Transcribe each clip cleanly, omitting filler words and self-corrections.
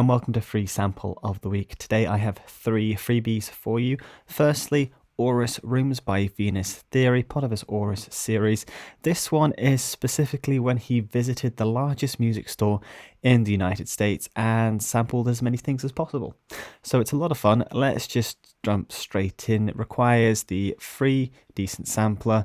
and welcome to Free Sample of the Week. Today I have 3 freebies for you. Firstly, Aurus Rooms by Venus Theory, part of his Aurus series. This one is specifically when he visited the largest music store in the United States and sampled as many things as possible. So it's a lot of fun. Let's just jump straight in. It requires the free decent sampler,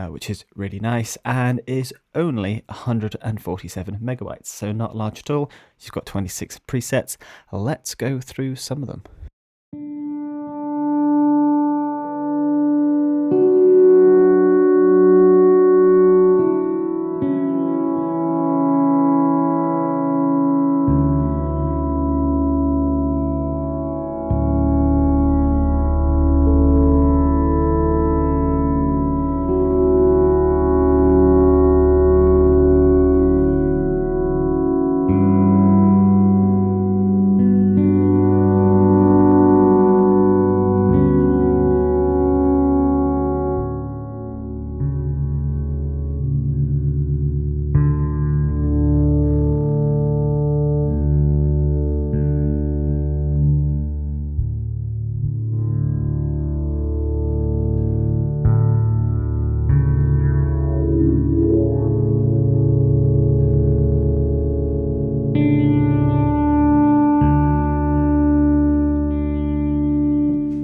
which is really nice, and is only 147 megabytes, so not large at all. You've got 26 presets. Let's go through some of them.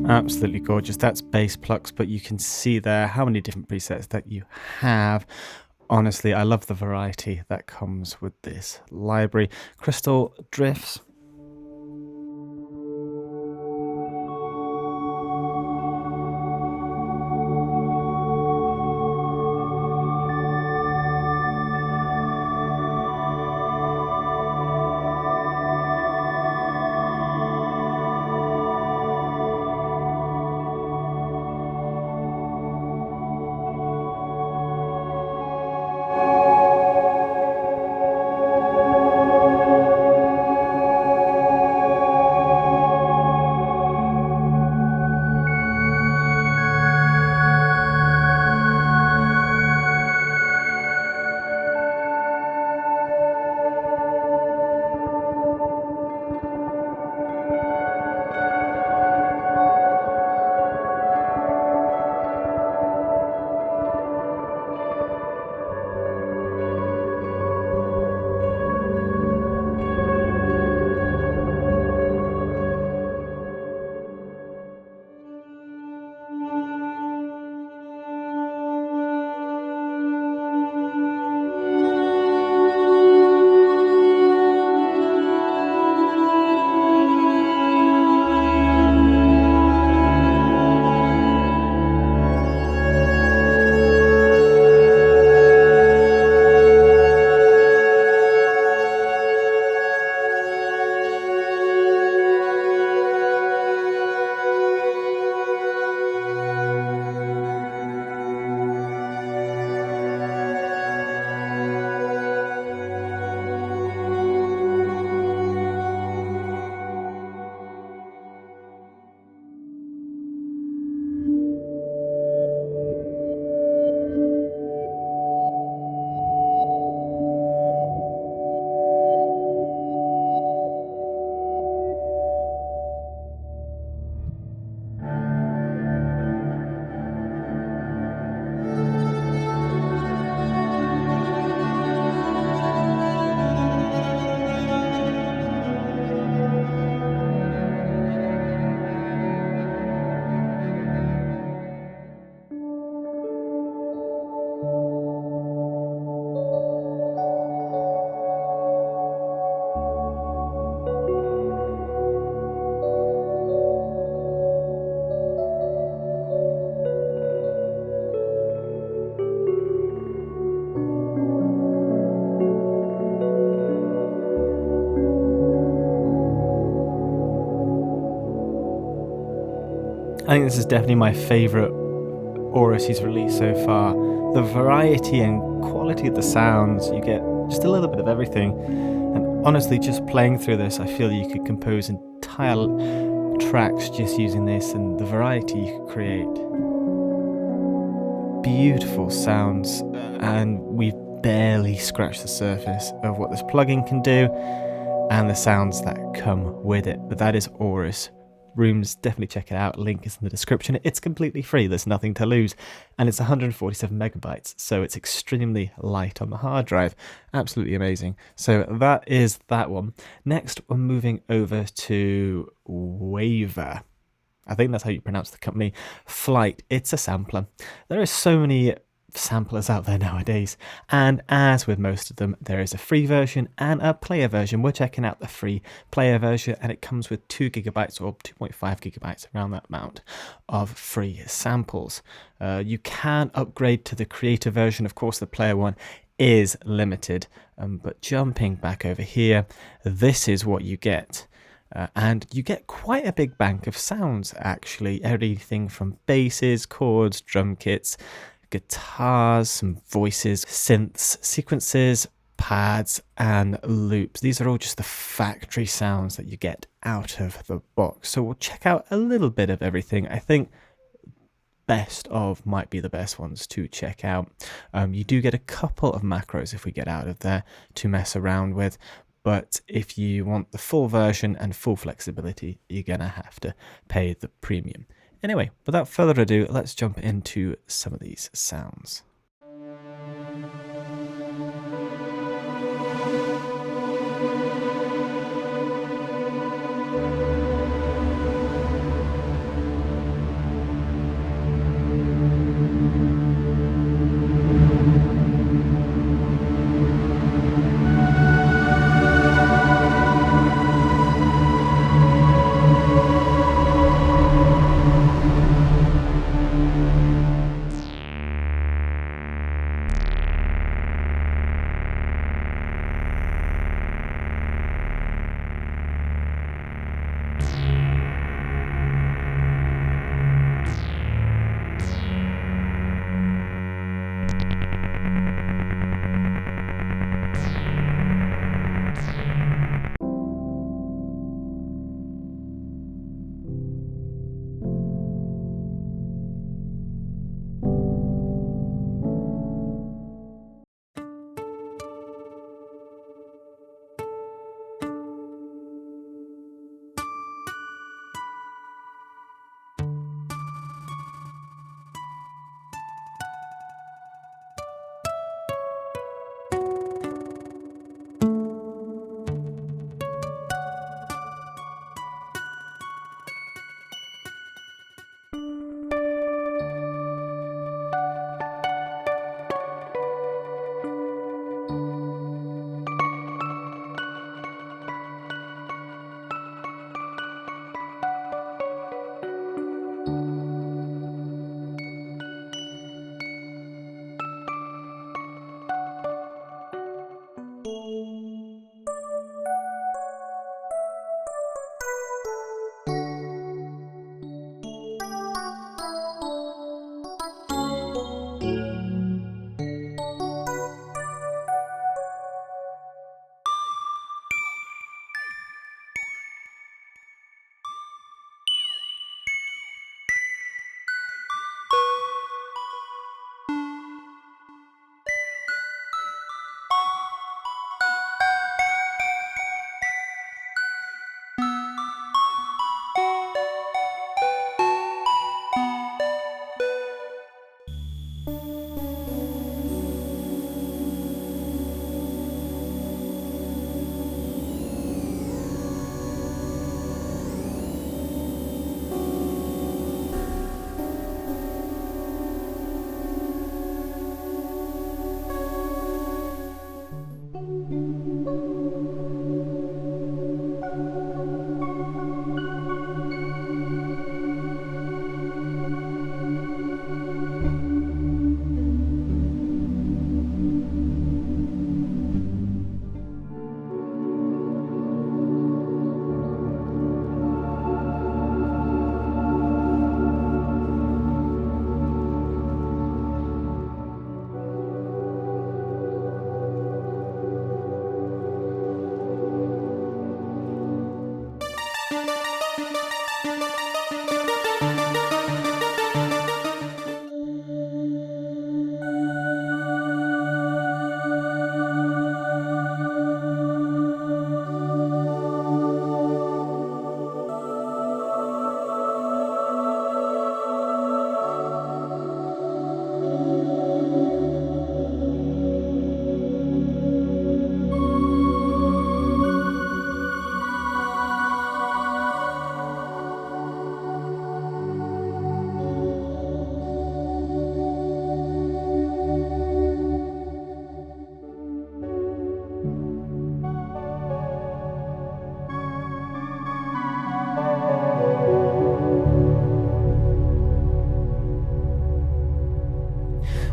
Absolutely gorgeous. That's bass plucks, but you can see there how many different presets that you have. Honestly, I love the variety that comes with this library. Crystal drifts. I think this is definitely my favourite Aurus he's released so far. The variety and quality of the sounds, you get just a little bit of everything. And honestly, just playing through this, I feel you could compose entire tracks just using this, and the variety you could create. Beautiful sounds, and we've barely scratched the surface of what this plugin can do. and the sounds that come with it. But that is Aorus Rooms. Definitely check it out. Link is in the description. It's completely free. There's nothing to lose. And it's 147 megabytes. So it's extremely light on the hard drive. Absolutely amazing. So that is that one. Next, we're moving over to Waver. I think that's how you pronounce the company. Flite. It's a sampler. There are so many samplers out there nowadays, and as with most of them, there is a free version and a player version. We're checking out the free player version, and it comes with 2 gigabytes or 2.5 gigabytes, around that amount, of free samples. You can upgrade to the creator version. Of course, the player one is limited, but jumping back over here, this is what you get. And you get quite a big bank of sounds, actually. Everything from basses, chords, drum kits, guitars, some voices, synths, sequences, pads, and loops. These are all just the factory sounds that you get out of the box. So we'll check out a little bit of everything. I think best of might be the best ones to check out. You do get a couple of macros if we get out of there to mess around with. But if you want the full version and full flexibility, you're going to have to pay the premium. Anyway, without further ado, let's jump into some of these sounds.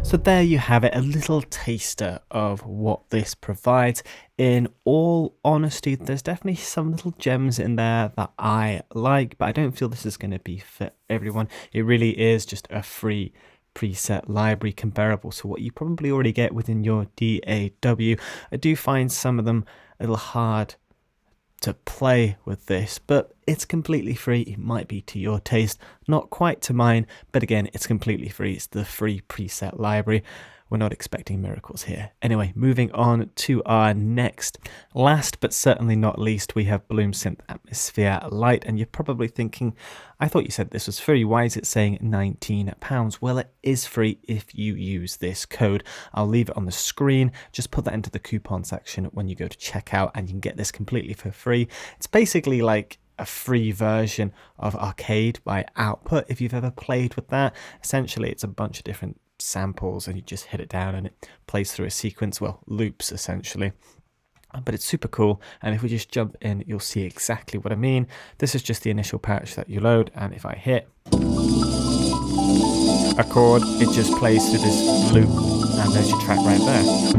So there you have it, a little taster of what this provides. In all honesty, there's definitely some little gems in there that I like, but I don't feel this is going to be for everyone. It really is just a free preset library comparable to what you probably already get within your DAW. I do find some of them a little hard to play with this, but it's completely free. It might be to your taste, not quite to mine, but again, it's completely free. It's the free preset library. We're not expecting miracles here. Anyway, moving on to our next. Last but certainly not least, we have Bloom Synth Atmosphere Lite, and you're probably thinking, I thought you said this was free. Why is it saying £19? Well, it is free if you use this code. I'll leave it on the screen. Just put that into the coupon section when you go to checkout, and you can get this completely for free. It's basically like a free version of Arcade by Output. If you've ever played with that, essentially it's a bunch of different samples and you just hit it down and it plays through a sequence, well, loops essentially. But it's super cool, and if we just jump in, you'll see exactly what I mean. This is just the initial patch that you load, and if I hit a chord, it just plays through this loop, and there's your track right there.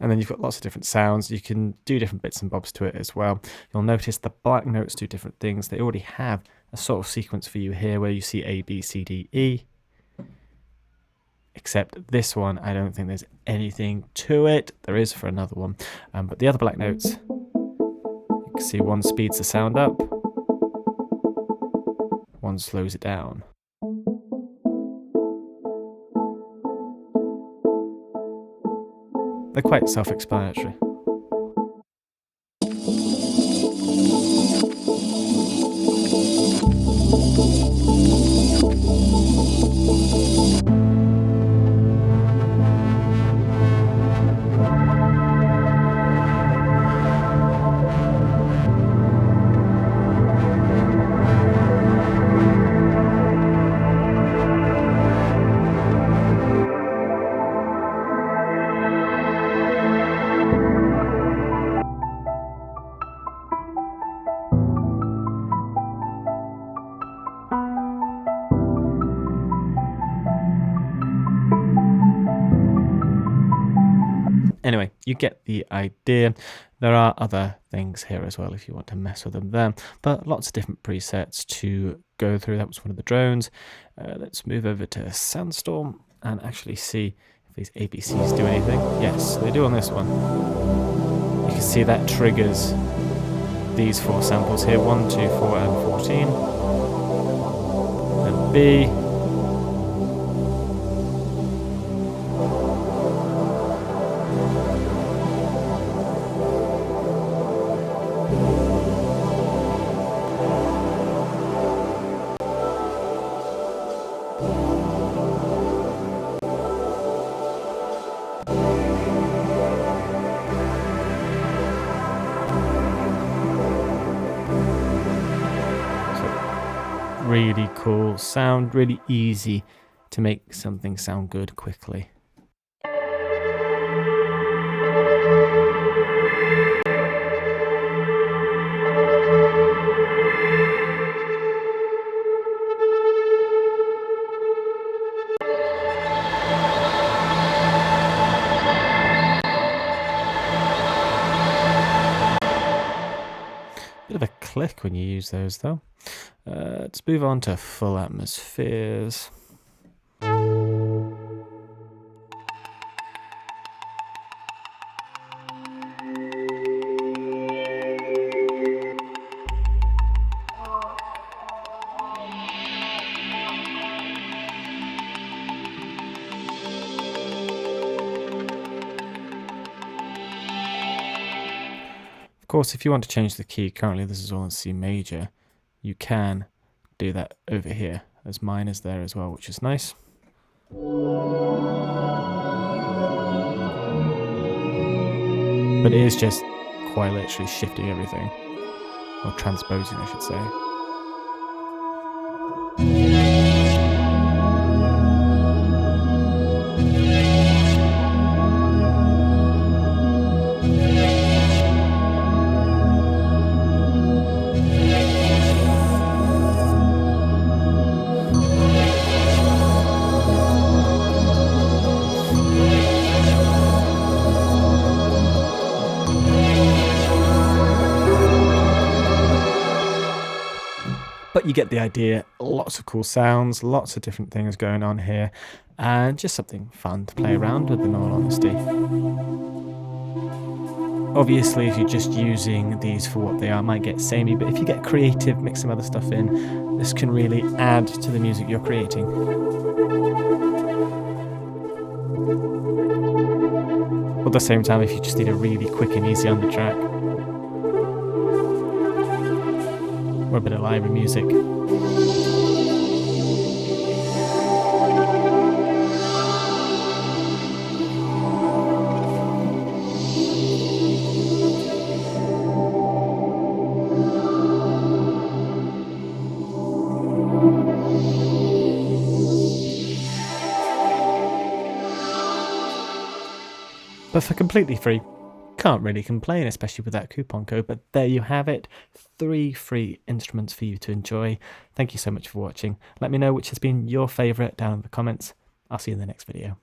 And then you've got lots of different sounds. You can do different bits and bobs to it as well. You'll notice the black notes do different things. They already have a sort of sequence for you here where you see A, B, C, D, E. Except this one, I don't think there's anything to it. There is for another one. But the other black notes, you can see one speeds the sound up, one slows it down. They're quite self-explanatory. Anyway, you get the idea. There are other things here as well if you want to mess with them there, but lots of different presets to go through. That was one of the drones. Let's move over to Sandstorm and actually see if these ABCs do anything. Yes, they do on this one. You can see that triggers these 4 samples here, 1, 2, 4, and 14. And B. Really cool sound, really easy to make something sound good quickly. Bit of a click when you use those though. Let's move on to full atmospheres. Of course, if you want to change the key, currently this is all in C major, you can do that over here. There's minors there as well, which is nice. But it is just quite literally shifting everything, or transposing, I should say. But you get the idea. Lots of cool sounds, lots of different things going on here, and just something fun to play around with, in all honesty. Obviously, if you're just using these for what they are, it might get samey, but if you get creative, mix some other stuff in, this can really add to the music you're creating. At the same time, if you just need a really quick and easy on the track, or a bit of library music. But for completely free, can't really complain, especially with that coupon code. But there you have it, 3 free instruments for you to enjoy. Thank you so much for watching. Let me know which has been your favourite down in the comments. I'll see you in the next video.